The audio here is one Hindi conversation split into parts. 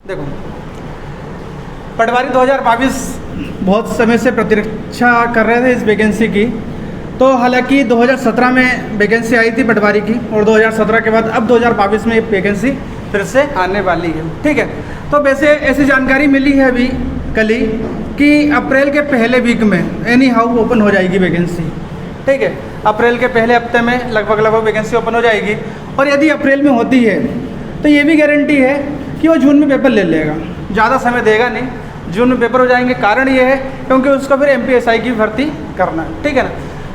देखो, पटवारी 2022 बहुत समय से प्रतीक्षा कर रहे थे इस वैकेंसी की। तो हालांकि 2017 में वैकेंसी आई थी पटवारी की, और 2017 के बाद अब 2022 में ये वैकेंसी फिर से आने वाली है। ठीक है, तो वैसे ऐसी जानकारी मिली है अभी कल ही कि अप्रैल के पहले वीक में एनी हाउ ओपन हो जाएगी वैकेंसी। ठीक है, अप्रैल के पहले हफ्ते में लगभग वैकेंसी ओपन हो जाएगी। और यदि अप्रैल में होती है तो ये भी गारंटी है कि वो जून में पेपर ले लेगा, ज़्यादा समय देगा नहीं, जून में पेपर हो जाएंगे। कारण ये है क्योंकि उसको फिर MPSI की भर्ती करना है। ठीक है ना,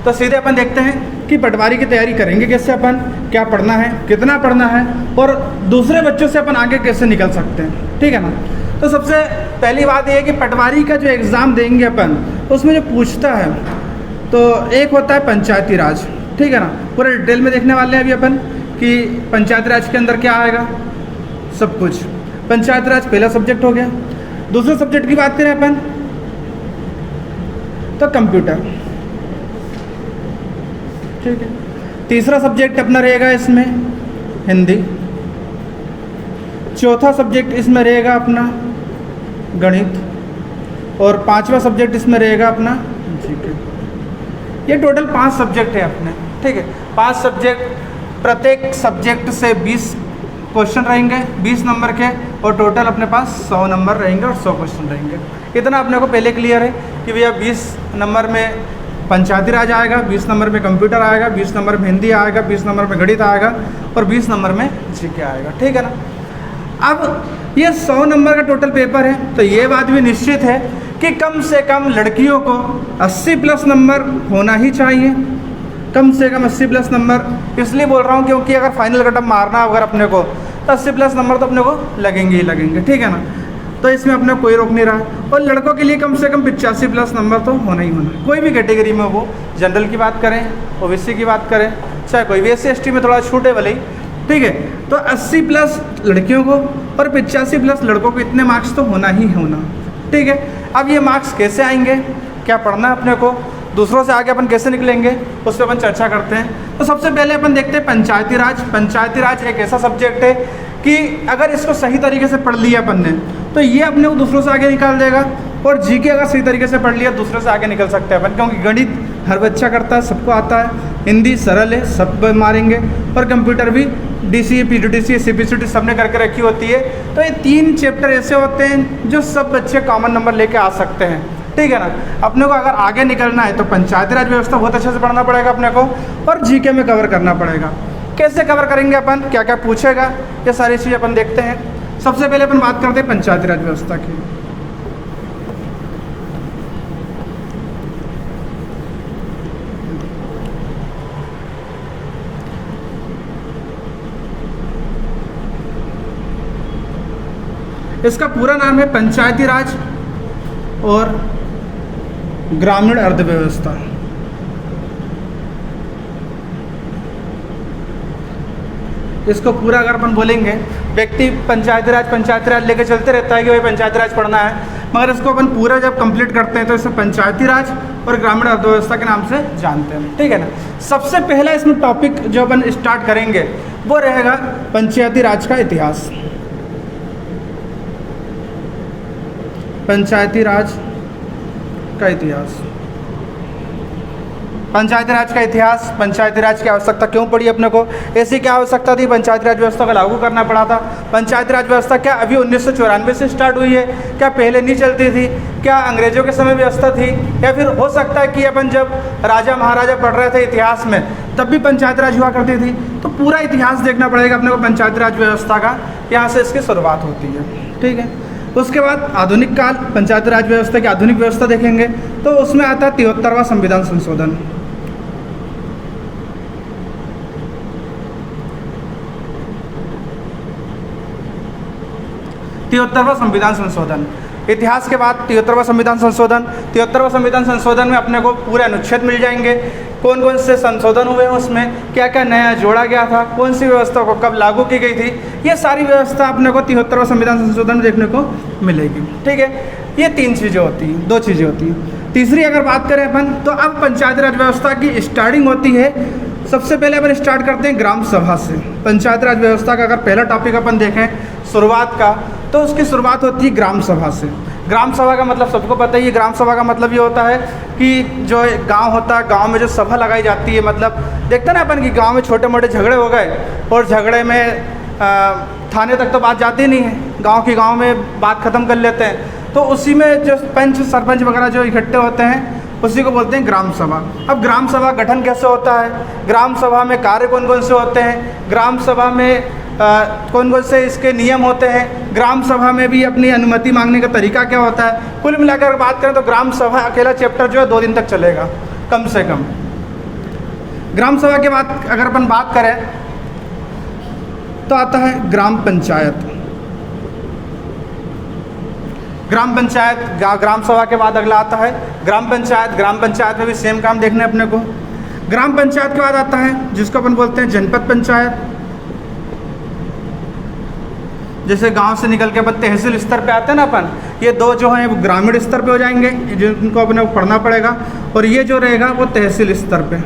तो सीधे अपन देखते हैं कि पटवारी की तैयारी करेंगे कैसे अपन, क्या पढ़ना है, कितना पढ़ना है, और दूसरे बच्चों से अपन आगे कैसे निकल सकते हैं। ठीक है ना, तो सबसे पहली बात यह है कि पटवारी का जो एग्ज़ाम देंगे अपन, उसमें जो पूछता है तो एक होता है पंचायती राज। ठीक है ना, पूरा डिटेल में देखने वाले हैं अभी अपन कि पंचायती राज के अंदर क्या आएगा, सब कुछ। पंचायती राज पहला सब्जेक्ट हो गया। दूसरे सब्जेक्ट की बात करें अपन तो कंप्यूटर। ठीक है, तीसरा सब्जेक्ट अपना रहेगा इसमें हिंदी। चौथा सब्जेक्ट इसमें रहेगा अपना गणित, और पांचवा सब्जेक्ट इसमें रहेगा अपना जीके। ये टोटल 5 सब्जेक्ट है अपने। ठीक है, 5 सब्जेक्ट, प्रत्येक सब्जेक्ट से 20 क्वेश्चन रहेंगे 20 नंबर के, और टोटल अपने पास 100 नंबर रहेंगे और 100 क्वेश्चन रहेंगे। इतना अपने को पहले क्लियर है कि भैया 20 नंबर में पंचायती राज आएगा, 20 नंबर में कंप्यूटर आएगा, 20 नंबर में हिंदी आएगा, 20 नंबर में गणित आएगा, और 20 नंबर में जीके आएगा। ठीक है ना, अब ये 100 नंबर का टोटल पेपर है, तो ये बात भी निश्चित है कि कम से कम लड़कियों को 80 प्लस नंबर होना ही चाहिए। कम से कम 80 प्लस नंबर इसलिए बोल रहा हूँ क्योंकि अगर फाइनल कटअप मारना अगर अपने को तो 80 प्लस नंबर तो अपने को लगेंगे ही लगेंगे। ठीक है ना, तो इसमें अपने कोई रोक नहीं रहा है। और लड़कों के लिए कम से कम 85 प्लस नंबर तो होना ही होना है, कोई भी कैटेगरी में, वो जनरल की बात करें, OBC की बात करें, चाहे कोई भी SC ST में थोड़ा छूट है भले ही। ठीक है, तो 80 प्लस लड़कियों को और 85 प्लस लड़कों को इतने मार्क्स तो होना ही होना। ठीक है, अब ये मार्क्स कैसे आएंगे, क्या पढ़ना है अपने को, दूसरों से आगे अपन कैसे निकलेंगे, उस पर अपन चर्चा करते हैं। तो सबसे पहले अपन देखते हैं पंचायती राज। पंचायती राज एक ऐसा सब्जेक्ट है कि अगर इसको सही तरीके से पढ़ लिया अपन ने तो ये अपने को दूसरों से आगे निकाल देगा, और जीके अगर सही तरीके से पढ़ लिया दूसरों से आगे निकल सकते हैं अपन, क्योंकि गणित हर बच्चा करता है, सबको आता है, हिंदी सरल है, सब मारेंगे, और कंप्यूटर भी DCE PGDCE CPCT सबने करके रखी होती है। तो ये 3 चैप्टर ऐसे होते हैं जो सब बच्चे कॉमन नंबर लेके आ सकते हैं। ठीक है ना, अपने को अगर आगे निकलना है तो पंचायती राज व्यवस्था बहुत अच्छे से पढ़ना पड़ेगा अपने को, और जीके में कवर करना पड़ेगा। कैसे कवर करेंगे अपन, क्या क्या पूछेगा, ये सारी चीज़ अपन देखते हैं। सबसे पहले अपन बात करते हैं पंचायती राज व्यवस्था की। इसका पूरा नाम है पंचायती राज और ग्रामीण अर्थव्यवस्था। इसको पूरा अगर अपन बोलेंगे, व्यक्ति पंचायती राज लेके चलते रहता है कि भाई पंचायती राज पढ़ना है, मगर इसको अपन पूरा जब कंप्लीट करते हैं तो इसे पंचायती राज और ग्रामीण अर्थव्यवस्था के नाम से जानते हैं। ठीक है ना, सबसे पहला इसमें टॉपिक जो अपन स्टार्ट करेंगे वो रहेगा पंचायती राज का इतिहास। पंचायती राज का इतिहास, पंचायती राज का इतिहास। पंचायती राज की आवश्यकता क्यों पड़ी अपने को, ऐसी क्या आवश्यकता थी, पंचायती राज व्यवस्था को लागू करना पड़ा था। पंचायती राज व्यवस्था क्या अभी 1994 से स्टार्ट हुई है, क्या पहले नहीं चलती थी, क्या अंग्रेजों के समय व्यवस्था थी, या फिर हो सकता है कि अपन जब राजा महाराजा पढ़ रहे थे इतिहास में तब भी पंचायती राज हुआ करती थी। तो पूरा इतिहास देखना पड़ेगा अपने को पंचायती राज व्यवस्था का, यहाँ से इसकी शुरुआत होती है। ठीक है, उसके बाद आधुनिक काल, पंचायती राज व्यवस्था की आधुनिक व्यवस्था देखेंगे तो उसमें आता है 73वां संविधान संशोधन। संविधान संशोधन इतिहास के बाद 73वां संविधान संशोधन। 73वां संविधान संशोधन में अपने को पूरे अनुच्छेद मिल जाएंगे, कौन कौन से संशोधन हुए हैं, उसमें क्या क्या नया जोड़ा गया था, कौन सी व्यवस्था को कब लागू की गई थी, ये सारी व्यवस्था अपने को 73वां संविधान संशोधन में देखने को मिलेगी। ठीक है, ये 3 चीज़ें होती हैं, 2 चीज़ें होती हैं। तीसरी अगर बात करें अपन तो अब पंचायती राज व्यवस्था की स्टार्टिंग होती है। सबसे पहले अपन स्टार्ट करते हैं ग्राम सभा से। पंचायती राज व्यवस्था का अगर पहला टॉपिक अपन देखें शुरुआत का, तो उसकी शुरुआत होती है ग्राम सभा से। ग्राम सभा का मतलब सबको पता ही है। ग्राम सभा का मतलब ये होता है कि जो गांव होता है, गांव में जो सभा लगाई जाती है, मतलब देखते हैं ना अपन कि गांव में छोटे मोटे झगड़े हो गए और झगड़े में थाने तक तो बात जाती नहीं है, गांव में बात ख़त्म कर लेते हैं, तो उसी में जो पंच सरपंच वगैरह जो इकट्ठे होते हैं उसी को बोलते हैं ग्राम सभा। अब ग्राम सभा गठन कैसे होता है, ग्राम सभा में कार्य कौन कौन से होते हैं, ग्राम सभा में कौन कौन से इसके नियम होते हैं, ग्राम सभा में भी अपनी अनुमति मांगने का तरीका क्या होता है, कुल मिलाकर बात करें तो ग्राम सभा अकेला चैप्टर जो है 2 दिन तक चलेगा कम से कम। ग्राम सभा के बाद अगर अपन बात करें तो आता है ग्राम पंचायत। ग्राम पंचायत, ग्राम सभा के बाद अगला आता है ग्राम पंचायत। ग्राम पंचायत में भी सेम काम देखने अपने को। ग्राम पंचायत के बाद आता है जिसको अपन बोलते हैं जनपद पंचायत। जैसे गांव से निकल के अपन तहसील स्तर पे आते हैं ना अपन, ये 2 जो हैं वो ग्रामीण स्तर पे हो जाएंगे जिनको अपने को पढ़ना पड़ेगा, और ये जो रहेगा वो तहसील स्तर पे,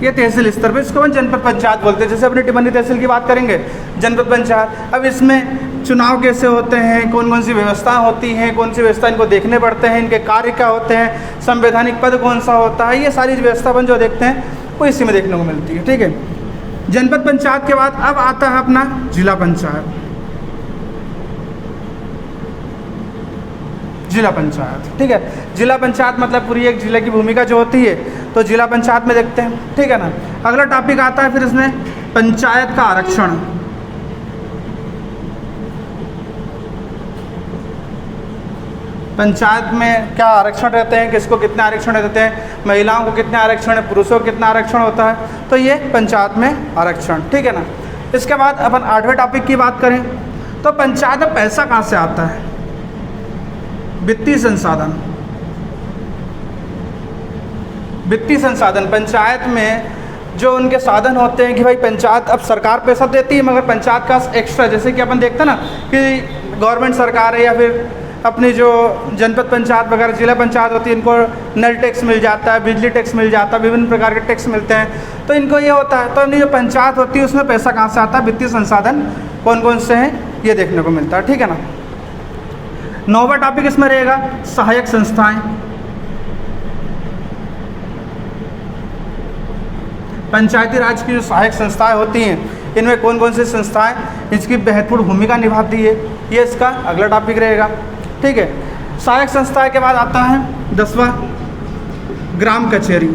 ये तहसील स्तर पे, इसको हम जनपद पंचायत बोलते हैं। जैसे अपनी टिमनी तहसील की बात करेंगे जनपद पंचायत। अब इसमें चुनाव कैसे होते हैं, कौन कौन सी व्यवस्थाएं होती हैं, कौन सी व्यवस्था इनको देखने पड़ते हैं, इनके कार्य क्या होते हैं, संवैधानिक पद कौन सा होता है, ये सारी व्यवस्था अपन जो देखते हैं वो इसी में देखने को मिलती है। ठीक है, जनपद पंचायत के बाद अब आता है अपना जिला पंचायत। जिला पंचायत, ठीक है, जिला पंचायत मतलब पूरी एक जिले की भूमिका जो होती है तो जिला पंचायत में देखते हैं। ठीक है ना। अगला टॉपिक आता है फिर इसमें पंचायत का आरक्षण। पंचायत में क्या आरक्षण रहते हैं, किसको कितने आरक्षण रहते हैं, महिलाओं को कितने आरक्षण है, पुरुषों को कितना आरक्षण होता है, तो ये पंचायत में आरक्षण। ठीक है ना। इसके बाद अपन 8वें टॉपिक की बात करें तो पंचायत में पैसा कहाँ से आता है, वित्तीय संसाधन। वित्तीय संसाधन पंचायत में जो उनके साधन होते हैं कि भाई पंचायत अब सरकार पैसा देती है मगर पंचायत का एक्स्ट्रा, जैसे कि अपन देखते हैं ना कि गवर्नमेंट सरकार है या फिर अपनी जो जनपद पंचायत वगैरह जिला पंचायत होती है, इनको नल टैक्स मिल जाता है, बिजली टैक्स मिल जाता है, विभिन्न प्रकार के टैक्स मिलते हैं, तो इनको ये होता है। तो अपनी जो पंचायत होती है उसमें पैसा कहाँ से आता है, वित्तीय संसाधन कौन कौन से हैं ये देखने को मिलता है। ठीक है ना। 9वां टॉपिक इसमें रहेगा सहायक संस्थाएं। पंचायती राज की जो सहायक संस्थाएं होती हैं इनमें कौन कौन सी संस्थाएं इसकी महत्वपूर्ण भूमिका निभाती है, ये इसका अगला टॉपिक रहेगा। ठीक है। सहायक संस्थाएं के बाद आता है 10वां ग्राम कचहरी।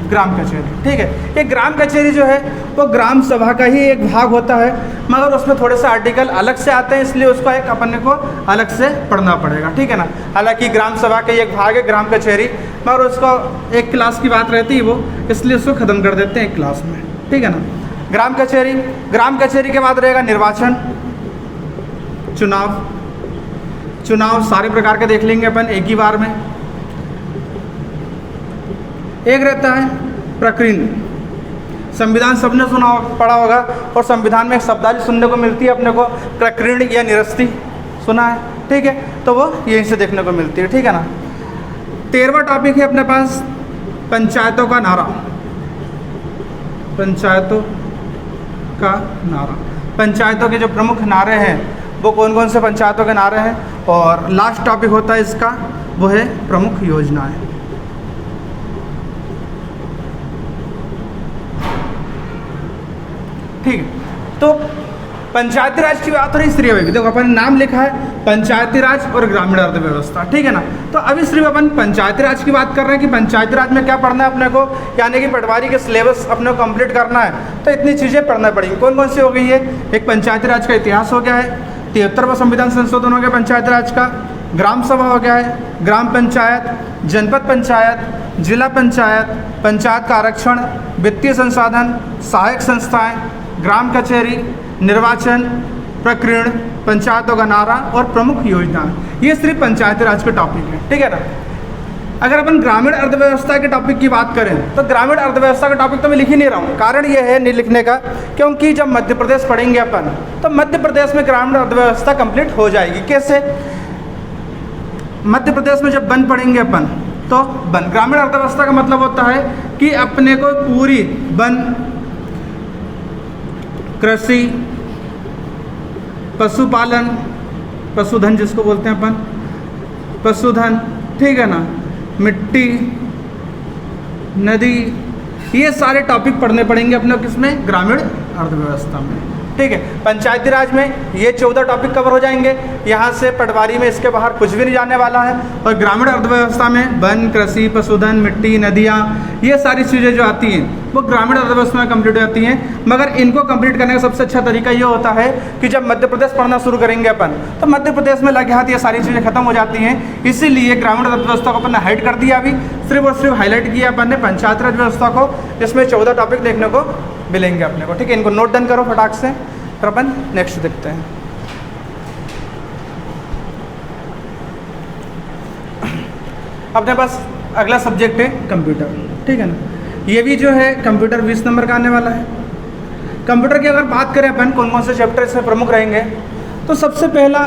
ग्राम कचहरी, ठीक है, ये ग्राम कचहरी जो है वो ग्राम सभा का ही एक भाग होता है मगर उसमें थोड़े से आर्टिकल अलग से आते हैं, इसलिए उसको एक अपन को अलग से पढ़ना पड़ेगा। ठीक है ना। हालांकि ग्राम सभा का एक भाग है ग्राम कचहरी, मगर उसको एक क्लास की बात रहती है वो, इसलिए उसको ख़त्म कर देते हैं एक क्लास में। ठीक है ना। ग्राम कचहरी, ग्राम कचहरी के बाद रहेगा निर्वाचन, चुनाव। चुनाव सारे प्रकार के देख लेंगे अपन एक ही बार में। एक रहता है प्रकीर्ण, संविधान सबने सुना पढ़ा होगा और संविधान में एक शब्दावली सुनने को मिलती है अपने को, प्रकीर्ण या निरस्ती सुना है। ठीक है, तो वो यहीं से देखने को मिलती है। ठीक है ना। 13वां टॉपिक है अपने पास पंचायतों का नारा। पंचायतों का नारा, पंचायतों के जो प्रमुख नारे हैं वो कौन कौन से पंचायतों के नारे हैं, और लास्ट टॉपिक होता है इसका वो है प्रमुख योजनाएं। ठीक है, तो पंचायती राज की बात हो रही स्त्री अभिव्यक्ति, देखो अपन नाम लिखा है पंचायती राज और ग्रामीण अर्थव्यवस्था। ठीक है ना। तो अभी सिर्फ अपन पंचायती राज की बात कर रहे हैं कि पंचायती राज में क्या पढ़ना है अपने को, यानी कि पटवारी के सिलेबस अपने को कंप्लीट करना है तो इतनी चीज़ें पढ़ना पड़ेंगी। कौन कौन सी हो गई है, एक पंचायती राज का इतिहास हो गया है, 73वां संविधान संशोधन हो गया पंचायती राज का, ग्राम सभा हो गया है, ग्राम पंचायत, जनपद पंचायत, जिला पंचायत, पंचायत का आरक्षण, वित्तीय संसाधन, सहायक संस्थाएं, ग्राम कचहरी, निर्वाचन, प्रकीर्ण, पंचायतों का नारा और प्रमुख योजना। ये सिर्फ पंचायती राज के टॉपिक है। ठीक है ना। अगर अपन ग्रामीण अर्थव्यवस्था के टॉपिक की बात करें तो ग्रामीण अर्थव्यवस्था का टॉपिक तो मैं लिख ही नहीं रहा हूँ, कारण ये है नहीं लिखने का क्योंकि जब मध्य प्रदेश पढ़ेंगे अपन तो मध्य प्रदेश में ग्रामीण अर्थव्यवस्था कंप्लीट हो जाएगी। कैसे, मध्य प्रदेश में जब वन पढ़ेंगे अपन तो वन। ग्रामीण अर्थव्यवस्था का मतलब होता है कि अपने को पूरी वन, कृषि, पशुपालन, पशुधन जिसको बोलते हैं अपन, पशुधन, ठीक है ना, मिट्टी, नदी, ये सारे टॉपिक पढ़ने पड़ेंगे अपने किसमें, ग्रामीण अर्थव्यवस्था में, ठीक है। पंचायती राज में ये 14 टॉपिक कवर हो जाएंगे, यहाँ से पटवारी में इसके बाहर कुछ भी नहीं जाने वाला है। और ग्रामीण अर्थव्यवस्था में वन, कृषि, पशुधन, मिट्टी, नदियाँ, ये सारी चीज़ें जो आती हैं वो ग्रामीण अर्थव्यवस्था में कंप्लीट हो जाती हैं। मगर इनको कंप्लीट करने का सबसे अच्छा तरीका ये होता है कि जब मध्य प्रदेश पढ़ना शुरू करेंगे अपन, तो मध्य प्रदेश में लगे हाथ ये सारी चीज़ें खत्म हो जाती हैं। इसीलिए ग्रामीण अर्थव्यवस्था को अपन ने हाइड कर दिया, अभी सिर्फ और सिर्फ हाईलाइट किया अपन ने पंचायत राज व्यवस्था को, जिसमें 14 टॉपिक देखने को मिलेंगे अपने को, ठीक है। इनको नोट डन करो फटाक से, फिर अपन नेक्स्ट देखते हैं। अपने पास अगला सब्जेक्ट है कंप्यूटर, ठीक है ना। ये भी जो है कंप्यूटर 20 नंबर का आने वाला है। कंप्यूटर की अगर बात करें अपन कौन कौन से चैप्टर इसमें प्रमुख रहेंगे, तो सबसे पहला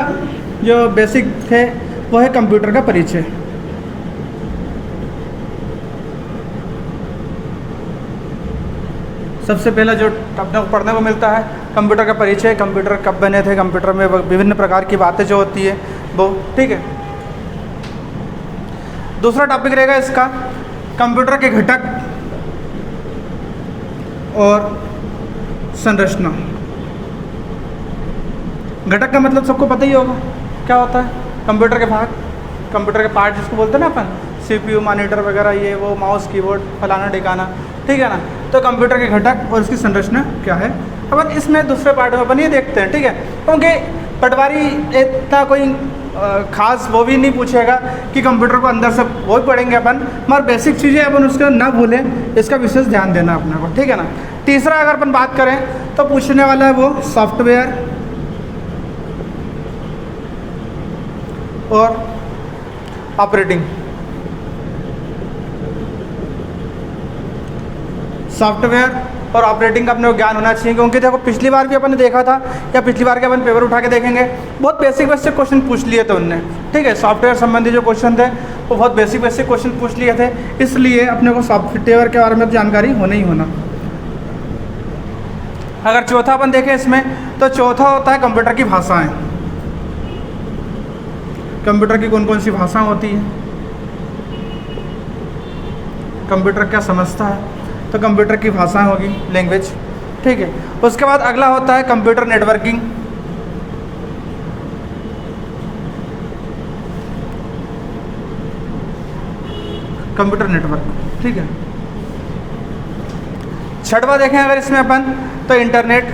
जो बेसिक है वो है कंप्यूटर का परिचय। सबसे पहला जो अपने को पढ़ने को मिलता है कंप्यूटर का परिचय, कंप्यूटर कब बने थे, कंप्यूटर में विभिन्न प्रकार की बातें जो होती है वो, ठीक है। दूसरा टॉपिक रहेगा इसका कंप्यूटर के घटक और संरचना। घटक का मतलब सबको पता ही होगा क्या होता है, कंप्यूटर के भाग, कंप्यूटर के पार्ट जिसको बोलते हैं ना अपन, CPU, मॉनिटर वगैरह, ये वो, माउस, कीबोर्ड, फलाना ठिकाना, ठीक है ना। तो कंप्यूटर के घटक और इसकी संरचना क्या है, अब इसमें दूसरे पार्ट में अपन ये देखते हैं, ठीक है। क्योंकि पटवारी इतना कोई खास वो भी नहीं पूछेगा कि कंप्यूटर को अंदर से वो भी पढ़ेंगे अपन, मगर बेसिक चीज़ें अपन उसका ना भूलें, इसका विशेष ध्यान देना अपने को, ठीक है ना। तीसरा अगर अपन बात करें तो पूछने वाला है वो सॉफ्टवेयर और ऑपरेटिंग। सॉफ्टवेयर और ऑपरेटिंग का अपने को ज्ञान होना चाहिए, क्योंकि देखो पिछली बार भी अपन ने देखा था, या पिछली बार के अपन पेपर उठा के देखेंगे, बहुत बेसिक बेसिक क्वेश्चन पूछ लिए थे उनने, ठीक है। सॉफ्टवेयर संबंधी जो क्वेश्चन थे वो बहुत बेसिक बेसिक क्वेश्चन पूछ लिए थे, इसलिए अपने को सॉफ्टवेयर के बारे में जानकारी होना ही होना। अगर चौथा अपन देखें इसमें, तो चौथा होता है कंप्यूटर की भाषाएं। कंप्यूटर की कौन कौन सी भाषाएं होती हैं, कंप्यूटर क्या समझता है, तो कंप्यूटर की भाषाएं होगी, लैंग्वेज, ठीक है। उसके बाद अगला होता है कंप्यूटर नेटवर्किंग। कंप्यूटर नेटवर्क, ठीक है। छठवां देखें अगर इसमें अपन, तो इंटरनेट।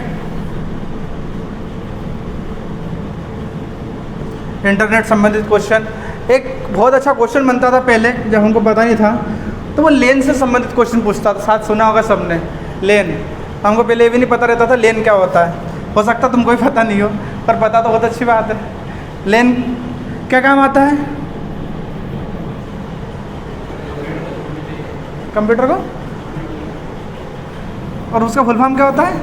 इंटरनेट संबंधित क्वेश्चन, एक बहुत अच्छा क्वेश्चन बनता था पहले जब हमको पता नहीं था, तो वो लेन से संबंधित क्वेश्चन पूछता था, साथ सुना होगा सबने, लेन। हमको पहले ये भी नहीं पता रहता था लेन क्या होता है, हो सकता तुमको भी पता नहीं हो, पर पता तो बहुत अच्छी बात है। लेन क्या काम आता है कंप्यूटर को, और उसका फुल फॉर्म क्या होता है,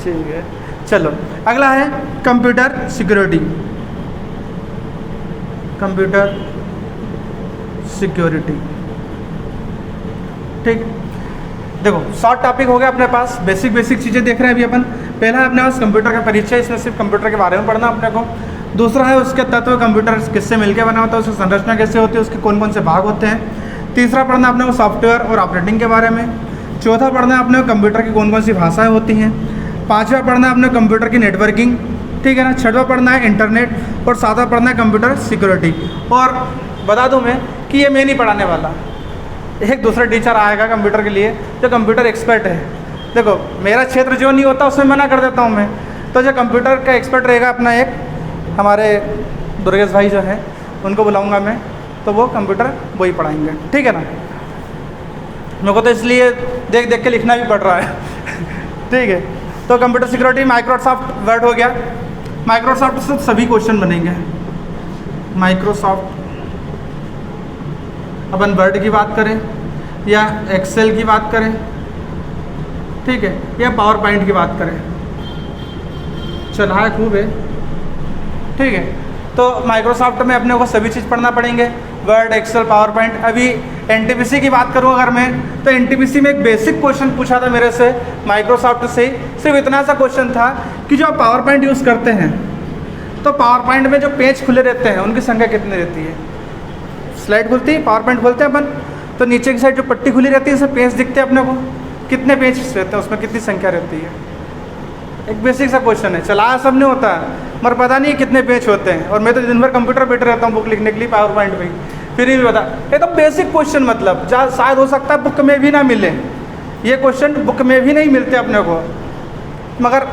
ठीक है। चलो अगला है कंप्यूटर सिक्योरिटी। कंप्यूटर सिक्योरिटी, ठीक। देखो शॉर्ट टॉपिक हो गया अपने पास, बेसिक बेसिक चीज़ें देख रहे हैं अभी अपन। पहला है अपने पास कंप्यूटर का परिचय, इसमें सिर्फ कंप्यूटर के बारे में पढ़ना अपने को। दूसरा है उसके तत्व, कंप्यूटर किससे मिलकर बना होता है, उसकी संरचना कैसे होती है, उसके कौन कौन से भाग होते हैं। तीसरा पढ़ना अपने को सॉफ्टवेयर और ऑपरेटिंग के बारे में। चौथा पढ़ना अपने को कंप्यूटर की कौन कौन सी भाषाएँ होती हैं। पाँचवा पढ़ना अपने कंप्यूटर की नेटवर्किंग, ठीक है ना। छठवां पढ़ना है इंटरनेट, और सातवां पढ़ना है कंप्यूटर सिक्योरिटी। और बता दूं मैं कि ये मैं नहीं पढ़ाने वाला, एक दूसरा टीचर आएगा कंप्यूटर के लिए जो कंप्यूटर एक्सपर्ट है। देखो मेरा क्षेत्र जो नहीं होता उसमें मना कर देता हूँ मैं, तो जो कंप्यूटर का एक्सपर्ट रहेगा अपना एक हमारे दुर्गेश भाई जो है, उनको बुलाऊंगा मैं, तो वो कंप्यूटर वही पढ़ाएंगे, ठीक है ना। मेरे को तो इसलिए देख देख के लिखना भी पड़ रहा है ठीक है। तो कंप्यूटर सिक्योरिटी, माइक्रोसॉफ्ट वर्ड हो गया, माइक्रोसॉफ्ट से सभी क्वेश्चन बनेंगे। माइक्रोसॉफ्ट, अपन वर्ड की बात करें या एक्सेल की बात करें, ठीक है, या पावर पॉइंट की बात करें, चला है खूब है, ठीक है। तो माइक्रोसॉफ्ट में अपने को सभी चीज़ पढ़ना पड़ेंगे, वर्ड, एक्सेल, पावर पॉइंट। अभी एनटीपीसी की बात करूँ अगर मैं, तो एनटीपीसी में एक बेसिक क्वेश्चन पूछा था मेरे से माइक्रोसॉफ्ट से, सिर्फ इतना सा क्वेश्चन था कि जो आप पावर पॉइंट यूज़ करते हैं तो पावर पॉइंट में जो पेज खुले रहते हैं उनकी संख्या कितनी रहती है। स्लाइड खुलती है, पावर पॉइंट खोलते हैं अपन, तो नीचे की साइड जो पट्टी खुली रहती है उसमें पेज दिखते हैं अपने को, कितने पेज रहते हैं उसमें, कितनी संख्या रहती है। एक बेसिक सा क्वेश्चन है, चलाया सब नहीं होता मगर पता नहीं कितने पेज होते हैं। और मैं तो दिन भर कंप्यूटर बैठे रहता हूँ बुक लिखने के लिए पावर पॉइंट पे, फिर भी बता। ये तो बेसिक क्वेश्चन, मतलब जहाँ शायद हो सकता है बुक में भी ना मिले, ये क्वेश्चन बुक में भी नहीं मिलते अपने को, मगर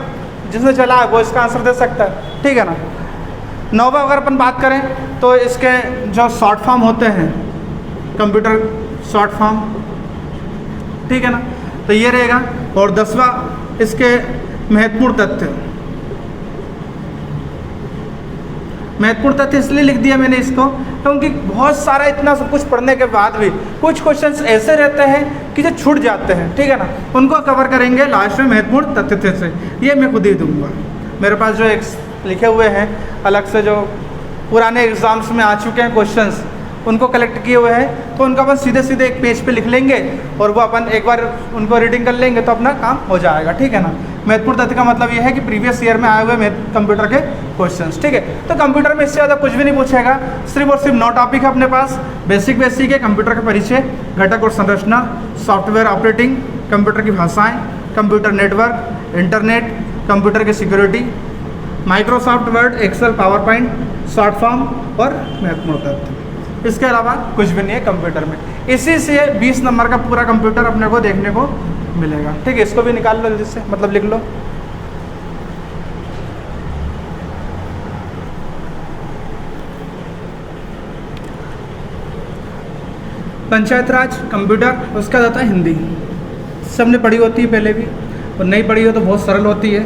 जिसने चला है वो इसका आंसर दे सकता है, ठीक है ना। नोवा अगर अपन बात करें तो इसके जो शॉर्ट फॉर्म होते हैं, कंप्यूटर शॉर्ट फॉर्म, ठीक है ना, तो ये रहेगा। और 10वां इसके महत्वपूर्ण तथ्य, महत्वपूर्ण तथ्य इसलिए लिख दिया मैंने इसको क्योंकि बहुत सारा इतना सब कुछ पढ़ने के बाद भी कुछ क्वेश्चंस ऐसे रहते हैं कि जो छूट जाते हैं, ठीक है ना, उनको कवर करेंगे लास्ट में महत्वपूर्ण तथ्य से। ये मैं खुद ही दूंगा, मेरे पास जो एक लिखे हुए हैं अलग से जो पुराने एग्जाम्स में आ चुके हैं क्वेश्चंस, उनको कलेक्ट किए हुए हैं, तो उनका अपन सीधे सीधे एक पेज पे लिख लेंगे और वो अपन एक बार उनको रीडिंग कर लेंगे तो अपना काम हो जाएगा, ठीक है ना। महत्वपूर्ण तथ्य का मतलब ये है कि प्रीवियस ईयर में आए हुए कंप्यूटर के क्वेश्चंस, ठीक है। तो कंप्यूटर में इससे ज़्यादा कुछ भी नहीं पूछेगा, सिर्फ और सिर्फ 9 टॉपिक है अपने पास। बेसिक है कंप्यूटर का परिचय, घटक और संरचना, सॉफ्टवेयर ऑपरेटिंग, कंप्यूटर की भाषाएँ, कंप्यूटर नेटवर्क, इंटरनेट, कंप्यूटर की security, Microsoft Word, Excel, PowerPoint, short form और महत्वपूर्ण तथ्य। इसके अलावा कुछ भी नहीं है कंप्यूटर में। इसी से 20 नंबर का पूरा कंप्यूटर अपने को देखने को मिलेगा, ठीक है। इसको भी निकाल लो जल्दी से, मतलब लिख लो। पंचायत राज कंप्यूटर, उसका आता है हिंदी, सबने पढ़ी होती है पहले भी, और नहीं पढ़ी हो तो बहुत सरल होती है,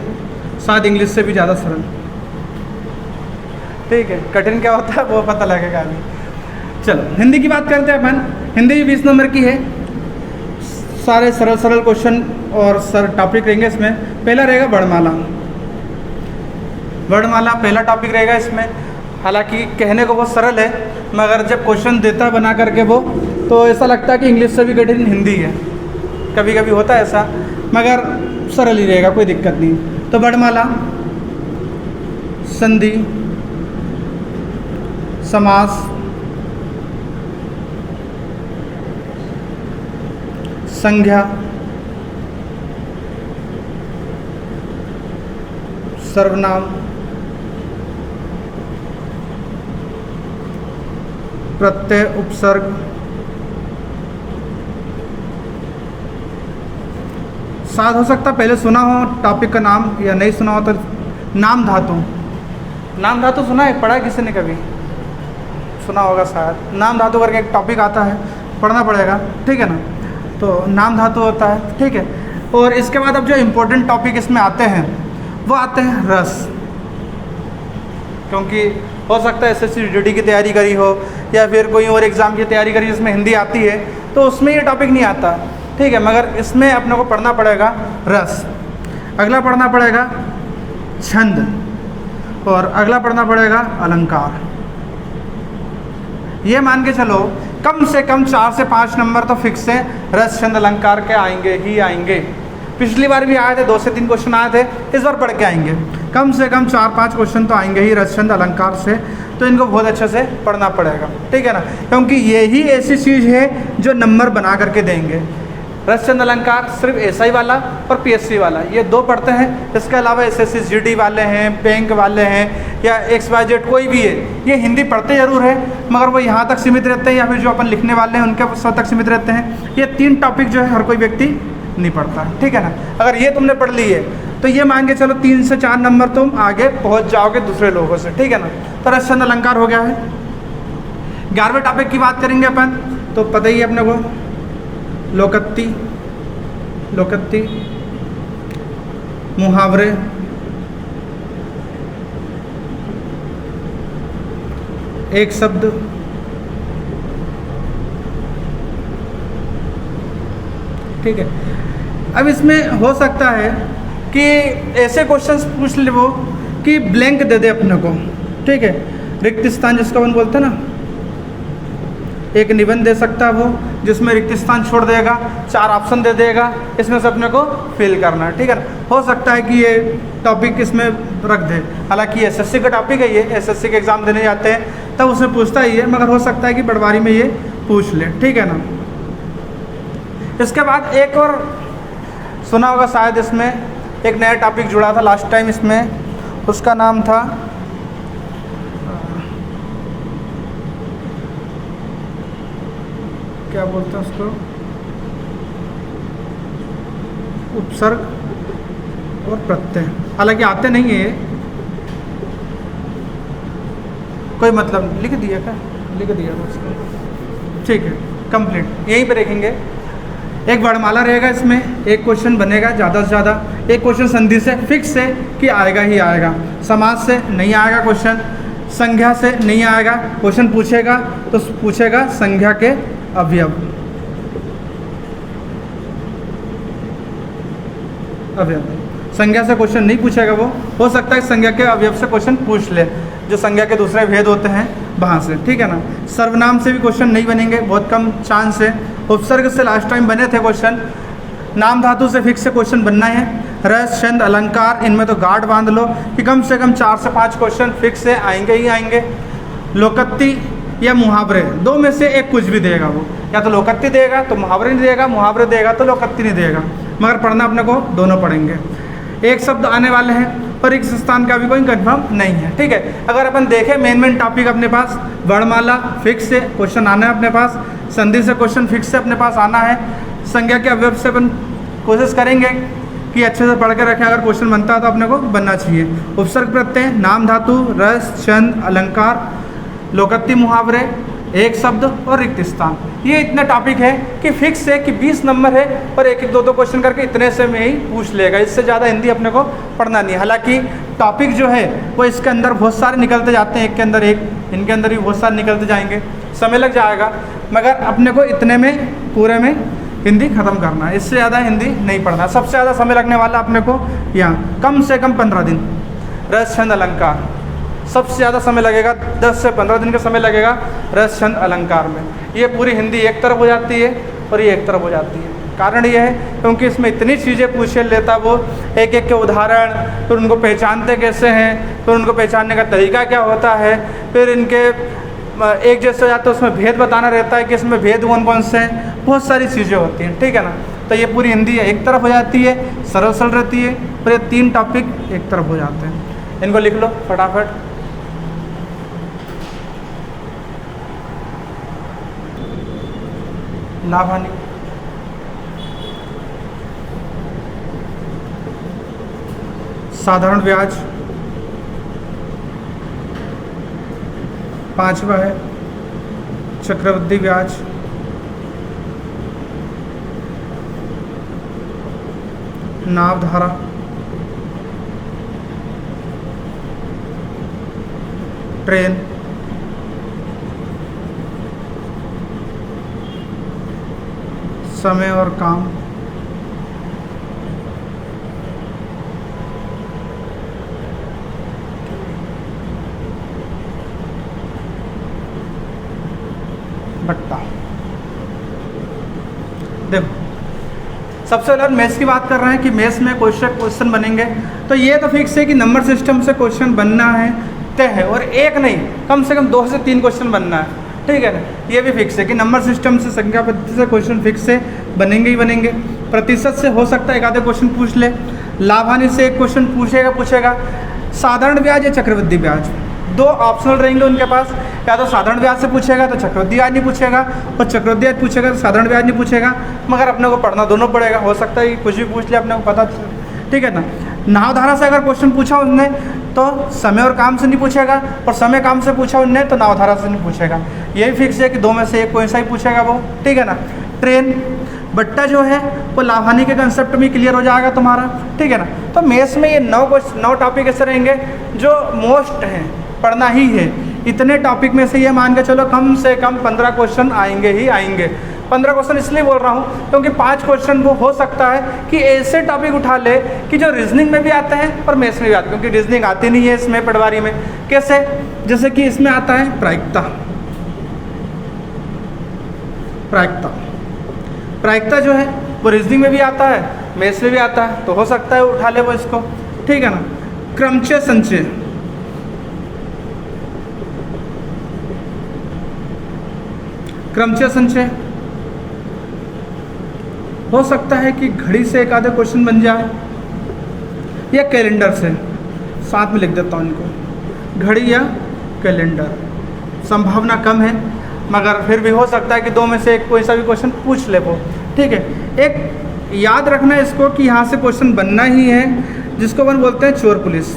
शायद इंग्लिश से भी ज़्यादा सरल, ठीक है। कठिन क्या होता है वो पता लगेगा अभी। चलो हिंदी की बात करते हैं अपन। हिंदी भी 20 नंबर की है, सारे सरल सरल क्वेश्चन और सर टॉपिक रहेंगे इसमें। पहला रहेगा वर्णमाला, वर्णमाला पहला टॉपिक रहेगा इसमें। हालांकि कहने को बहुत सरल है मगर जब क्वेश्चन देता बना करके वो, तो ऐसा लगता है कि इंग्लिश से भी कठिन हिंदी है, कभी कभी होता है ऐसा, मगर सरल ही रहेगा, कोई दिक्कत नहीं। तो वर्णमाला, संधि, समास, संज्ञा, सर्वनाम, प्रत्यय, उपसर्ग, शायद हो सकता पहले सुना हो टॉपिक का नाम, या नहीं सुना हो तो नाम धातु, नाम धातु सुना है, पढ़ा है किसी ने कभी, सुना होगा शायद। नाम धातु करके एक टॉपिक आता है, पढ़ना पड़ेगा, ठीक है ना। तो नाम धातु होता है, ठीक है। और इसके बाद अब जो इम्पोर्टेंट टॉपिक इसमें आते हैं वो आते हैं रस, क्योंकि हो सकता है एसएससी जीडी की तैयारी करी हो या फिर कोई और एग्ज़ाम की तैयारी करी जिसमें हिंदी आती है तो उसमें ये टॉपिक नहीं आता, ठीक है, मगर इसमें अपने को पढ़ना पड़ेगा रस। अगला पढ़ना पड़ेगा छंद, और अगला पढ़ना पड़ेगा अलंकार। ये मान के चलो कम से कम 4 से 5 नंबर तो फिक्स है, रस छंद अलंकार के आएंगे ही आएंगे। पिछली बार भी आए थे, 2 से 3 क्वेश्चन आए थे, इस बार पढ़ के आएंगे। कम से कम 4-5 क्वेश्चन तो आएंगे ही रस छंद अलंकार से, तो इनको बहुत अच्छे से पढ़ना पड़ेगा, ठीक है ना, क्योंकि यही ऐसी चीज़ है जो नंबर बना करके देंगे। रस छंद अलंकार सिर्फ एसआई वाला और पीएससी वाला, ये 2 पढ़ते हैं। इसके अलावा एसएससी जीडी वाले हैं, बैंक वाले हैं, या XYZ कोई भी है, ये हिंदी पढ़ते ज़रूर है मगर वो यहाँ तक सीमित रहते हैं, या फिर जो अपन लिखने वाले हैं उनके सब तक सीमित रहते हैं। ये 3 टॉपिक जो है हर कोई व्यक्ति नहीं पढ़ता, ठीक है ना। अगर ये तुमने पढ़ ली है तो ये मान के चलो 3 से 4 नंबर तुम आगे पहुँच जाओगे दूसरे लोगों से, ठीक है ना। तो रस छंद अलंकार हो गया है। 11वें टॉपिक की बात करेंगे अपन, तो पता ही है अपने को, लोकोक्ति, लोकोक्ति, मुहावरे, एक शब्द, ठीक है। अब इसमें हो सकता है कि ऐसे क्वेश्चंस पूछ ले वो कि ब्लैंक दे दे अपने को, ठीक है, रिक्त स्थान जिसको अपन बोलते हैं ना, एक निबंध दे सकता है वो, जिसमें रिक्त स्थान छोड़ देगा, 4 ऑप्शन दे देगा, इसमें से अपने को फिल करना है, ठीक है ना। हो सकता है कि ये टॉपिक इसमें रख दे, हालांकि एसएससी का टॉपिक है ये, एसएससी के एग्ज़ाम देने जाते हैं तब उसमें पूछता ही है, मगर हो सकता है कि पटवारी में ये पूछ ले, ठीक है ना। इसके बाद एक और सुना होगा शायद, इसमें एक नया टॉपिक जुड़ा था लास्ट टाइम इसमें, उसका नाम था क्या बोलते हैं उसको, उपसर्ग और प्रत्यय। हालांकि आते नहीं है ये, कोई मतलब नहीं, लिख दिया क्या, लिख दिया उसको, ठीक है, कंप्लीट यहीं पे देखेंगे। एक वर्णमाला रहेगा इसमें, एक क्वेश्चन बनेगा ज़्यादा से ज़्यादा, एक क्वेश्चन संधि से फिक्स है कि आएगा ही आएगा, समाज से नहीं आएगा क्वेश्चन, संज्ञा से नहीं आएगा क्वेश्चन, पूछेगा तो पूछेगा संज्ञा के अवयव, संज्ञा से क्वेश्चन नहीं पूछेगा वो, हो सकता है संज्ञा के अवयव से क्वेश्चन पूछ ले, जो संज्ञा के दूसरे भेद होते हैं वहाँ से, ठीक है ना। सर्वनाम से भी क्वेश्चन नहीं बनेंगे, बहुत कम चांस है। उपसर्ग से लास्ट टाइम बने थे क्वेश्चन, नाम धातु से फिक्स से क्वेश्चन बनना है। रस, छंद, अलंकार, इनमें तो गार्ड बांध लो कि कम से कम 4 से 5 क्वेश्चन फिक्स से आएंगे ही आएंगे। लोकत्ति या मुहावरे, दो में से एक कुछ भी देगा वो, या तो लोकत्ति देगा तो मुहावरे नहीं देगा, मुहावरे देगा तो लोकत्ति नहीं देगा, मगर पढ़ना अपने को दोनों पढ़ेंगे। एक शब्द आने वाले हैं और एक स्थान का भी कोई कंफर्म नहीं है, ठीक है। अगर अपन देखें मेन टॉपिक अपने पास वर्णमाला फिक्स से क्वेश्चन आना है अपने पास, संधि से क्वेश्चन फिक्स से अपने पास आना है, संज्ञा के अवयव से अपन कोशिश करेंगे कि अच्छे से पढ़ के रखें, अगर क्वेश्चन बनता है तो अपने को बनना चाहिए। उपसर्ग प्रत्यय, नाम धातु, रस, छंद, अलंकार, लोकत्ति, मुहावरे, एक शब्द और रिक्त स्थान, ये इतने टॉपिक है कि फिक्स है कि 20 नंबर है और एक 2 क्वेश्चन करके इतने से में ही पूछ लेगा, इससे ज़्यादा हिंदी अपने को पढ़ना नहीं है। हालांकि टॉपिक जो है वो इसके अंदर बहुत सारे निकलते जाते हैं, एक के अंदर एक, इनके अंदर भी बहुत सारे निकलते जाएंगे, समय लग जाएगा, मगर अपने को इतने में पूरे में हिंदी ख़त्म करना है, इससे ज़्यादा हिंदी नहीं पढ़ना। सबसे ज़्यादा समय लगने वाला अपने को यहाँ कम से कम 15 दिन, रस, छंद, अलंकार सबसे ज़्यादा समय लगेगा, 10 से 15 दिन का समय लगेगा रस, छंद, अलंकार में। ये पूरी हिंदी एक तरफ हो जाती है और ये एक तरफ हो जाती है। कारण ये है क्योंकि इसमें इतनी चीज़ें पूछ लेता वो, एक एक के उदाहरण, फिर उनको पहचानते कैसे हैं, फिर उनको पहचानने का तरीका क्या होता है, फिर इनके एक जैसे हो जाता है उसमें भेद बताना रहता है कि इसमें भेद कौन कौन से हैं, बहुत सारी चीज़ें होती हैं, ठीक है ना। तो ये पूरी हिंदी एक तरफ हो जाती है, सरल सरल रहती है, और ये 3 टॉपिक एक तरफ हो जाते हैं। इनको लिख लो फटाफट। लाभ हानि, साधारण ब्याज, 5वां है चक्रवृद्धि ब्याज, नाव धारा, ट्रेन, समय और काम, बट्टा। देखो सबसे पहले मैथ्स की बात कर रहे हैं कि मैथ्स में क्वेश्चन बनेंगे, तो ये तो फिक्स है कि नंबर सिस्टम से क्वेश्चन बनना है, तय है, और एक नहीं कम से कम 2 से 3 क्वेश्चन बनना है, ठीक है ना। ये भी फिक्स है कि नंबर सिस्टम से, संख्या पद्धति से क्वेश्चन फिक्स से बनेंगे ही बनेंगे। प्रतिशत से हो सकता है 1 आधे क्वेश्चन पूछ ले, लाभ हानि से 1 क्वेश्चन पूछेगा। साधारण ब्याज या चक्रवृद्धि ब्याज, 2 ऑप्शनल रहेंगे उनके पास, या तो साधारण ब्याज से पूछेगा तो चक्रवृद्धि ब्याज नहीं पूछेगा, और चक्रवृद्धि ब्याज पूछेगा तो साधारण ब्याज नहीं पूछेगा, मगर अपने को पढ़ना दोनों पड़ेगा। हो सकता है कि कुछ भी पूछ ले, अपने को पता, ठीक है ना। नाव धारा से अगर क्वेश्चन पूछा उनने तो समय और काम से नहीं पूछेगा, और समय काम से पूछा उनने तो नाव धारा से नहीं पूछेगा। यही फिक्स है कि 2 में से एक कोई सा ही पूछेगा वो, ठीक है ना। ट्रेन, बट्टा जो है वो लाभ हानि के कंसेप्ट में क्लियर हो जाएगा तुम्हारा, ठीक है ना। तो मैथ्स में ये 9 टॉपिक ऐसे रहेंगे जो मोस्ट हैं, पढ़ना ही है। इतने टॉपिक में से ये मान के चलो कम से कम 15 क्वेश्चन आएंगे ही आएंगे। 15 क्वेश्चन इसलिए बोल रहा हूँ क्योंकि 5 क्वेश्चन वो हो सकता है कि ऐसे टॉपिक उठा ले कि जो रीजनिंग में भी आते हैं और मैथ्स में भी आते हैं, क्योंकि रीजनिंग आती नहीं है इसमें पटवारी में। कैसे? जैसे कि इसमें आता है प्रायिकता, प्रायिकता। प्रायिकता जो है वो रीजनिंग में भी आता है, मैथ्स में भी आता है, तो हो सकता है उठा ले वो इसको, ठीक है ना। क्रमचय संचय, क्रमचय संचय हो सकता है कि घड़ी से एक आधे क्वेश्चन बन जाए या कैलेंडर से, साथ में लिख देता हूँ इनको, घड़ी या कैलेंडर। संभावना कम है मगर फिर भी हो सकता है कि दो में से एक कोई सा भी क्वेश्चन पूछ ले वो, ठीक है। एक याद रखना इसको कि यहाँ से क्वेश्चन बनना ही है, जिसको अपन बोलते हैं चोर पुलिस।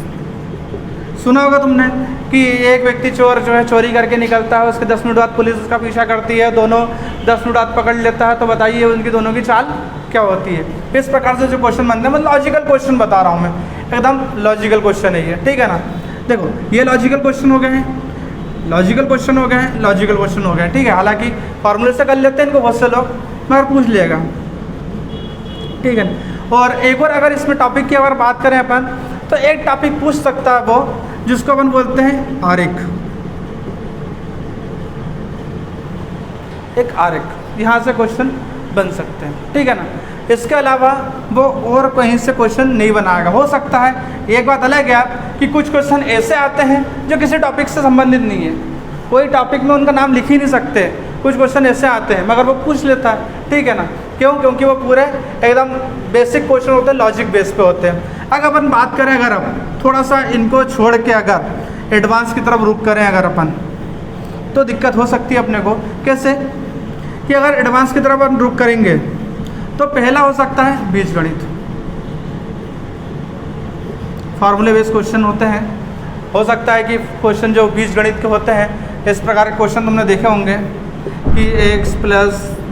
सुना होगा तुमने कि एक व्यक्ति चोर जो है चोरी करके निकलता है, उसके 10 मिनट बाद पुलिस उसका पीछा करती है, दोनों 10 मिनट बाद पकड़ लेता है, तो बताइए उनकी दोनों की चाल क्या होती है। इस प्रकार से जो क्वेश्चन बनते हैं, मतलब लॉजिकल क्वेश्चन बता रहा हूँ मैं, एकदम लॉजिकल क्वेश्चन है ये, ठीक है ना। देखो ये लॉजिकल क्वेश्चन हो गए हैं, लॉजिकल क्वेश्चन हो गए हैं, लॉजिकल क्वेश्चन हो गए, ठीक है। हालांकि फॉर्मूले से कर लेते हैं इनको बहुत से लोग, मगर पूछ लिएगा, ठीक है। और एक और अगर इसमें टॉपिक की अगर बात करें अपन, तो एक टॉपिक पूछ सकता है वो जिसको अपन बोलते हैं आरेख। एक आरेख, यहाँ से क्वेश्चन बन सकते हैं, ठीक है ना। इसके अलावा वो और कहीं से क्वेश्चन नहीं बनाएगा। हो सकता है, एक बात अलग है कि कुछ क्वेश्चन ऐसे आते हैं जो किसी टॉपिक से संबंधित नहीं है, कोई टॉपिक में उनका नाम लिख ही नहीं सकते, कुछ क्वेश्चन ऐसे आते हैं मगर वो पूछ लेता है, ठीक है ना। क्यों? क्योंकि वो पूरे एकदम बेसिक क्वेश्चन होते हैं, लॉजिक बेस पे होते हैं। अगर अपन बात करें, अगर अब थोड़ा सा इनको छोड़ के अगर एडवांस की तरफ रुख करें अगर अपन, तो दिक्कत हो सकती है अपने को। कैसे? कि अगर एडवांस की तरफ अपन रुख करेंगे तो पहला हो सकता है बीजगणित, फार्मूले बेस्ड क्वेश्चन होते हैं। हो सकता है कि क्वेश्चन जो बीजगणित के होते हैं, इस प्रकार के क्वेश्चन तुमने देखे होंगे कि x +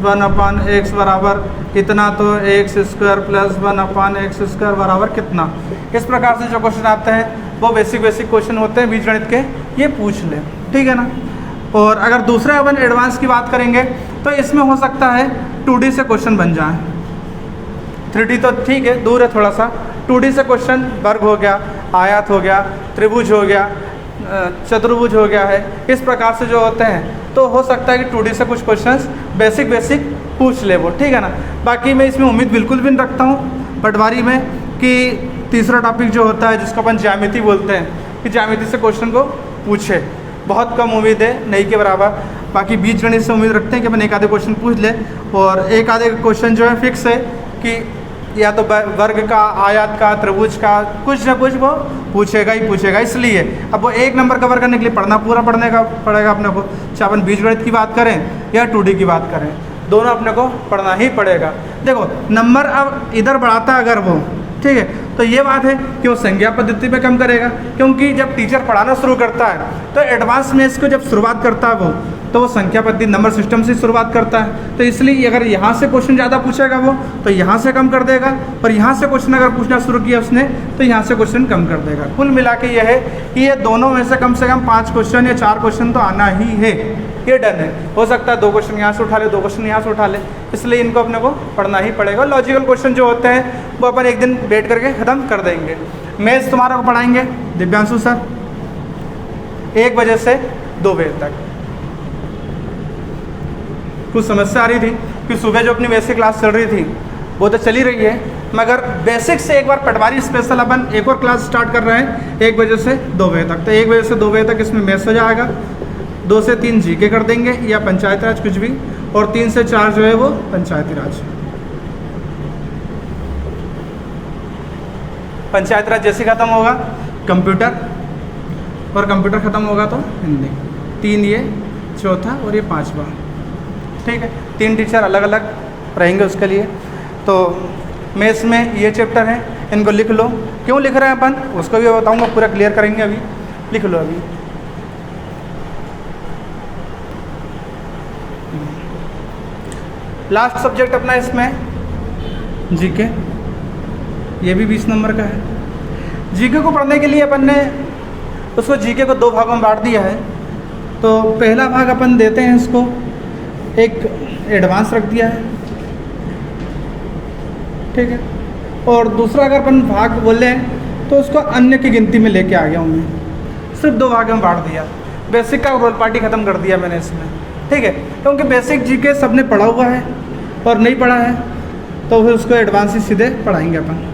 1/x बराबर कितना, तो x² + 1/x² बराबर कितना। इस प्रकार से जो क्वेश्चन आते हैं वो बेसिक क्वेश्चन होते हैं बीजगणित के, ये पूछ ले, ठीक है ना। और अगर दूसरा अपन एडवांस की बात करेंगे तो इसमें हो सकता है 2D से क्वेश्चन बन जाए। 3D तो ठीक है, दूर है थोड़ा सा। 2D से क्वेश्चन वर्ग हो गया, आयत हो गया, त्रिभुज हो गया, चतुर्भुज हो गया है, इस प्रकार से जो होते हैं, तो हो सकता है कि 2D से कुछ क्वेश्चंस बेसिक पूछ ले वो, ठीक है ना। बाकी मैं इसमें उम्मीद बिल्कुल भी नहीं रखता हूँ पटवारी में कि तीसरा टॉपिक जो होता है जिसको अपन ज्यामिति बोलते हैं, कि ज्यामिति से क्वेश्चन को पूछे, बहुत कम उम्मीद है, नहीं के बराबर। बाकी बीजगणित से उम्मीद रखते हैं कि अपन एक आधे क्वेश्चन पूछ ले, और एक आधे क्वेश्चन जो है फिक्स है कि या तो वर्ग का, आयत का, त्रिभुज का, कुछ ना कुछ वो पूछेगा ही पूछेगा। इसलिए अब वो एक नंबर कवर करने के लिए पूरा पढ़ने का पड़ेगा अपने को, चाहे अपन बीजगणित की बात करें या 2D की बात करें, दोनों अपने को पढ़ना ही पड़ेगा। देखो नंबर अब इधर बढ़ाता है अगर वो, ठीक है, तो ये बात है कि वो संज्ञा पद्धति पे कम करेगा, क्योंकि जब टीचर पढ़ाना शुरू करता है तो एडवांस में इसको जब शुरुआत करता है वो, तो वो संख्या पद्धति नंबर सिस्टम से शुरुआत करता है। तो इसलिए अगर यहाँ से क्वेश्चन ज़्यादा पूछेगा वो, तो यहाँ से कम कर देगा, और यहाँ से क्वेश्चन अगर पूछना शुरू किया उसने तो यहाँ से क्वेश्चन कम कर देगा। कुल मिला के ये है कि ये दोनों में से कम 5 क्वेश्चन या 4 क्वेश्चन तो आना ही है, ये डन है। हो सकता है 2 क्वेश्चन यहाँ से उठा ले, 2 क्वेश्चन यहाँ से उठा ले, इसलिए इनको अपने को पढ़ना ही पड़ेगा। लॉजिकल क्वेश्चन जो होते हैं वो अपन एक दिन बैठ करके ख़त्म कर देंगे। मैथ्स तुम्हारा को पढ़ाएंगे दिव्यांशु सर 1 बजे से 2 बजे तक। कुछ समस्या आ रही थी कि सुबह जो अपनी बेसिक क्लास चल रही थी वो तो चली रही है, मगर बेसिक से एक बार पटवारी स्पेशल अपन एक और क्लास स्टार्ट कर रहे हैं 1 बजे से 2 बजे तक। तो 1 बजे से 2 बजे तक इसमें मैथ्स हो जाएगा, 2 से 3 जीके कर देंगे या पंचायती राज कुछ भी, और 3 से 4 जो है वो पंचायती राज। पंचायती राज जैसे ख़त्म होगा कंप्यूटर, और कंप्यूटर ख़त्म होगा तो हिंदी। 3 ये, चौथा और ये 5वां, ठीक है। 3 टीचर अलग अलग रहेंगे उसके लिए। तो मैथ्स में ये चैप्टर है, इनको लिख लो। क्यों लिख रहे हैं अपन उसको भी बताऊंगा, पूरा क्लियर करेंगे। अभी लिख लो। अभी लास्ट सब्जेक्ट अपना इसमें जीके, ये भी 20 नंबर का है। जीके को पढ़ने के लिए अपन ने उसको जीके को 2 भागों में बांट दिया है। तो पहला भाग अपन देते हैं इसको एक एडवांस रख दिया है, ठीक है, और दूसरा अगर अपन भाग बोले तो उसको अन्य की गिनती में लेके आ गया हूँ मैं। सिर्फ 2 भाग में बांट दिया, बेसिक का रोल पार्टी ख़त्म कर दिया मैंने इसमें, ठीक है, क्योंकि बेसिक जीके सबने पढ़ा हुआ है और नहीं पढ़ा है तो फिर उसको एडवांस ही सीधे पढ़ाएंगे अपन।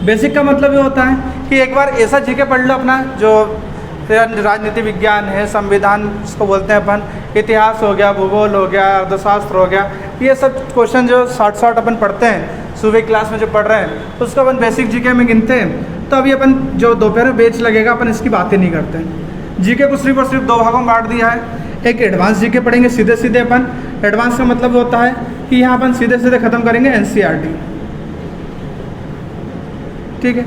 बेसिक का मतलब ये होता है कि एक बार ऐसा जीके पढ़ लो अपना, जो राजनीति विज्ञान है, संविधान इसको बोलते हैं अपन, इतिहास हो गया, भूगोल हो गया, अर्थशास्त्र हो गया, ये सब क्वेश्चन जो शॉर्ट अपन पढ़ते हैं सुबह क्लास में जो पढ़ रहे हैं उसको अपन बेसिक जीके में गिनते हैं। तो अभी अपन जो दोपहर में बैच लगेगा अपन इसकी बातें नहीं करते हैं। जीके को सिर्फ और सिर्फ दो भागों में बांट दिया है, एक एडवांस जीके पढ़ेंगे सीधे सीधे अपन। एडवांस का मतलब होता है कि यहाँ अपन सीधे सीधे ख़त्म करेंगे एनसीईआरटी, ठीक है।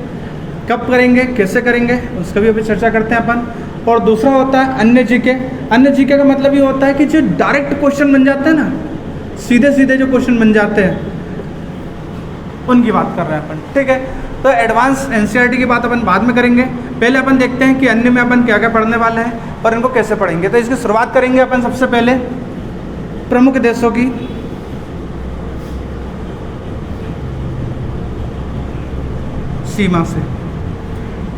कब करेंगे, कैसे करेंगे, उसका भी अभी चर्चा करते हैं अपन। और दूसरा होता है अन्य जीके। अन्य जीके का मतलब ये होता है कि जो डायरेक्ट क्वेश्चन बन जाते हैं ना, सीधे सीधे जो क्वेश्चन बन जाते हैं उनकी बात कर रहे हैं अपन, ठीक है। तो एडवांस एनसीईआरटी की बात अपन बाद में करेंगे, पहले अपन देखते हैं कि अन्य में अपन क्या क्या पढ़ने वाले हैं और इनको कैसे पढ़ेंगे। तो इसकी शुरुआत करेंगे अपन सबसे पहले प्रमुख देशों की सीमा से।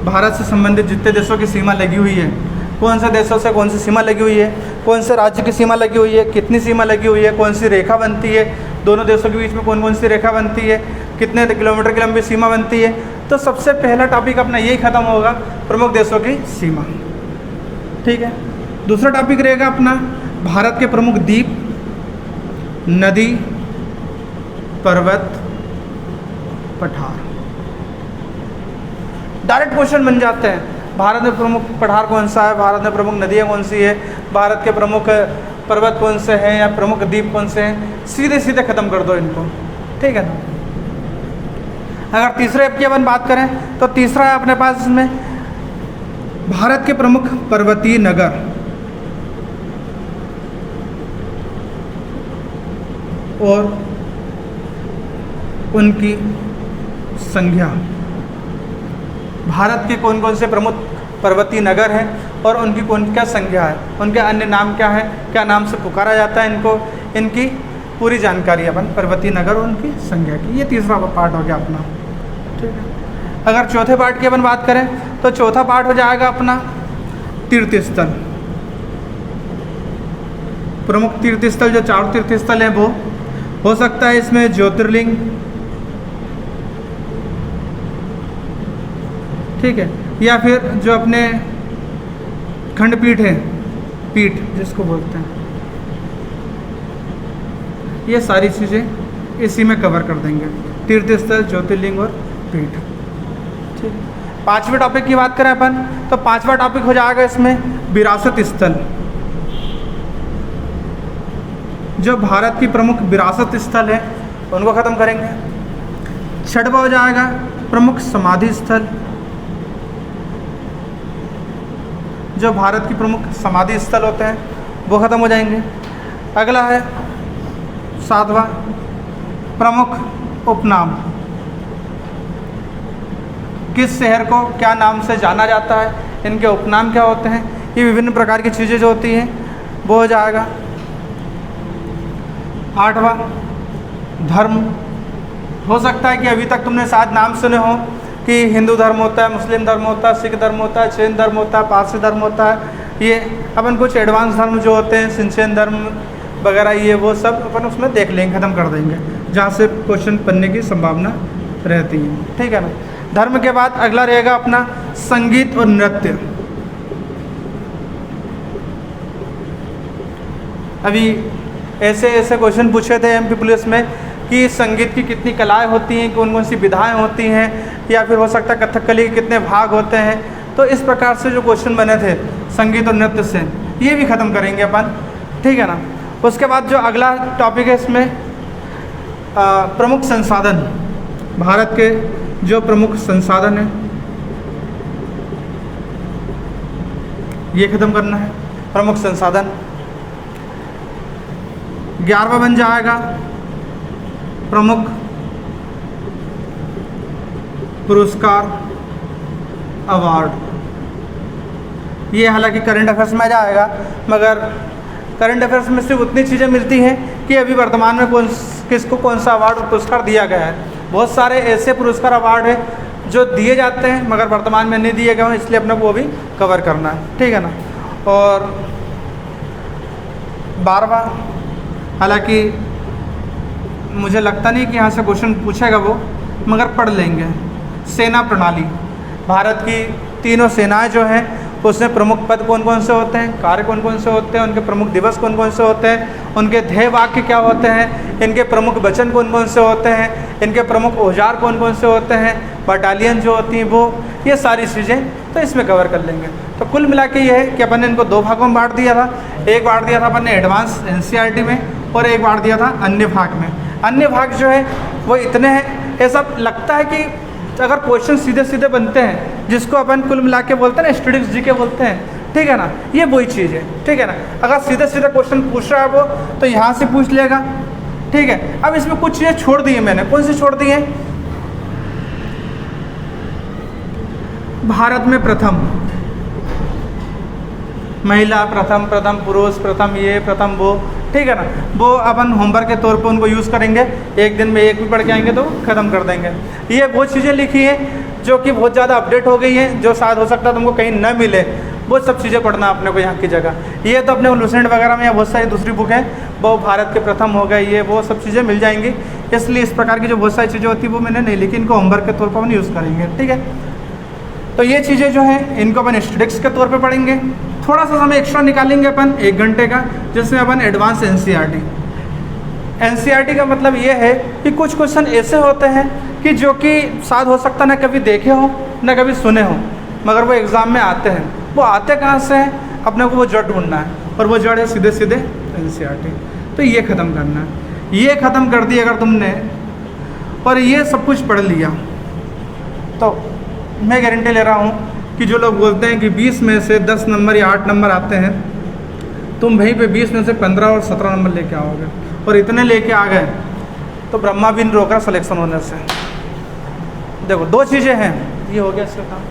भारत से संबंधित जितने देशों की सीमा लगी हुई है, कौन से देशों से कौन सी सीमा लगी हुई है, कौन से राज्य की सीमा लगी हुई है, कितनी सीमा लगी हुई है, कौन सी रेखा बनती है, दोनों देशों के बीच में कौन कौन सी रेखा बनती है, कितने किलोमीटर की लंबी सीमा बनती है। तो सबसे पहला टॉपिक अपना यही खत्म होगा, प्रमुख देशों की सीमा, ठीक है। दूसरा टॉपिक रहेगा अपना भारत के प्रमुख द्वीप, नदी, पर्वत, पठार। डायरेक्ट क्वेश्चन बन जाते हैं, भारत में प्रमुख पठार कौन सा है, भारत में प्रमुख नदियाँ कौन सी है, भारत के प्रमुख पर्वत कौन से हैं या प्रमुख द्वीप कौन से हैं, सीधे सीधे ख़त्म कर दो इनको, ठीक है ना। अगर तीसरे ऐप की अपन बात करें तो तीसरा है अपने पास इसमें भारत के प्रमुख पर्वतीय नगर और उनकी संख्या। भारत के कौन कौन से प्रमुख पर्वतीय नगर हैं और उनकी कौन क्या संख्या है, उनके अन्य नाम क्या है, क्या नाम से पुकारा जाता है इनको, इनकी पूरी जानकारी अपन पर्वतीय नगर और उनकी संख्या की। ये तीसरा पार्ट हो गया अपना, ठीक है। अगर चौथे पार्ट की अपन बात करें तो चौथा पार्ट हो जाएगा अपना तीर्थ स्थल। प्रमुख तीर्थ स्थल जो 4 तीर्थ स्थल हैं वो हो सकता है इसमें ज्योतिर्लिंग, ठीक है, या फिर जो अपने खंडपीठ है, पीठ जिसको बोलते हैं, ये सारी चीज़ें इसी में कवर कर देंगे, तीर्थ स्थल, ज्योतिर्लिंग और पीठ, ठीक। पांचवें टॉपिक की बात करें अपन तो पांचवा टॉपिक हो जाएगा इसमें विरासत स्थल। जो भारत की प्रमुख विरासत स्थल है उनको ख़त्म करेंगे। छठवा हो जाएगा प्रमुख समाधि स्थल। जो भारत की प्रमुख समाधि स्थल होते हैं वो ख़त्म हो जाएंगे। अगला है सातवां प्रमुख उपनाम। किस शहर को क्या नाम से जाना जाता है, इनके उपनाम क्या होते हैं, ये विभिन्न प्रकार की चीज़ें जो होती हैं वो हो जाएगा। आठवां धर्म। हो सकता है कि अभी तक तुमने शायद नाम सुने हो कि हिंदू धर्म होता है, मुस्लिम धर्म होता है, सिख धर्म होता है, जैन धर्म होता है, पारसी धर्म होता है। ये अपन कुछ एडवांस धर्म जो होते हैं, सिंचन धर्म वगैरह, ये वो सब अपन उसमें देख लेंगे, ख़त्म कर देंगे, जहाँ से क्वेश्चन बनने की संभावना रहती है, ठीक है ना। धर्म के बाद अगला रहेगा अपना संगीत और नृत्य। अभी ऐसे ऐसे क्वेश्चन पूछे थे एमपी पुलिस में कि संगीत की कितनी कलाएं होती हैं, कौन कौन सी विधाएं होती हैं, या फिर हो सकता है कथकली के कितने भाग होते हैं। तो इस प्रकार से जो क्वेश्चन बने थे संगीत और नृत्य से, ये भी ख़त्म करेंगे अपन, ठीक है ना। उसके बाद जो अगला टॉपिक है इसमें प्रमुख संसाधन। भारत के जो प्रमुख संसाधन हैं ये ख़त्म करना है, प्रमुख संसाधन। 11वां बन जाएगा प्रमुख पुरस्कार अवार्ड। ये हालांकि करंट अफेयर्स में जाएगा, मगर करंट अफेयर्स में सिर्फ उतनी चीज़ें मिलती हैं कि अभी वर्तमान में किसको कौन सा अवार्ड और पुरस्कार दिया गया है। बहुत सारे ऐसे पुरस्कार अवार्ड हैं जो दिए जाते हैं मगर वर्तमान में नहीं दिए गए हैं, इसलिए अपने को वो भी कवर करना है, ठीक है ना। और 12वां, हालांकि मुझे लगता नहीं कि यहाँ से क्वेश्चन पूछेगा वो, मगर पढ़ लेंगे। सेना प्रणाली, भारत की तीनों सेनाएं जो हैं उसमें प्रमुख पद कौन कौन से होते हैं, कार्य कौन कौन से होते हैं, उनके प्रमुख दिवस कौन कौन से होते हैं, उनके ध्येय वाक्य क्या होते हैं, इनके प्रमुख वचन कौन कौन से होते हैं, इनके प्रमुख औजार कौन कौन से होते हैं, बटालियन जो होती हैं वो, ये सारी चीज़ें तो इसमें कवर कर लेंगे। तो कुल मिला के ये है कि अपन ने इनको 2 भागों में बांट दिया था। एक बांट दिया था अपन ने एडवांस NCERT में, और एक बांट दिया था अन्य भाग में। अन्य भाग जो है वो इतने हैं, ऐसा लगता है कि अगर क्वेश्चन सीधे सीधे बनते हैं जिसको अपन कुल मिला के बोलते हैं ना स्टैटिस्टिक्स जी के बोलते हैं, ठीक है ना, ये वही चीज़ है, ठीक है ना। अगर सीधे सीधे क्वेश्चन पूछ रहा है वो तो यहाँ से पूछ लेगा, ठीक है। अब इसमें कुछ चीज़ें छोड़ दी है मैंने, कौन सी छोड़ दी है? भारत में प्रथम महिला, प्रथम प्रथम पुरुष, प्रथम ये, प्रथम वो, ठीक है ना, वो अपन होमवर्क के तौर पे उनको यूज़ करेंगे। एक दिन में एक भी पढ़ के आएंगे तो ख़त्म कर देंगे। ये वो चीज़ें लिखी हैं जो कि बहुत ज़्यादा अपडेट हो गई हैं, जो शायद हो सकता है तुमको कहीं न मिले, वो सब चीज़ें पढ़ना अपने को यहाँ की जगह। ये तो अपने को लूसेंट वगैरह में या बहुत सारी दूसरी बुक है, वो भारत के प्रथम हो गए, ये वो सब चीज़ें मिल जाएंगी। इसलिए इस प्रकार की जो बहुत सारी चीज़ें होती है वो मैंने नहीं लिखी, इनको होमवर्क के तौर पर अपन यूज़ करेंगे, ठीक है। तो ये चीज़ें जो हैं इनको अपन स्टैटिस्टिक्स के तौर पे पढ़ेंगे। थोड़ा सा समय एक्स्ट्रा निकालेंगे अपन 1 घंटे का, जिसमें अपन एडवांस NCERT का मतलब ये है कि कुछ क्वेश्चन ऐसे होते हैं कि जो कि शायद हो सकता ना कभी देखे हो ना कभी सुने हो, मगर वो एग्ज़ाम में आते हैं। वो आते कहाँ से हैं, अपने को वो जड़ ढूंढना है, और वो जड़ है सीधे सीधे NCERT। तो ये ख़त्म करना है। ये ख़त्म कर दिया अगर तुमने और ये सब कुछ पढ़ लिया, तो मैं गारंटी ले रहा हूँ कि जो लोग बोलते हैं कि 20 में से 10 नंबर या 8 नंबर आते हैं, तुम वहीं पे 20 में से 15 और 17 नंबर लेके आओगे, और इतने लेके आ गए तो ब्रह्मा भी नहीं रोक रहा सिलेक्शन होने से। देखो 2 चीज़ें हैं, ये हो गया इसका काम।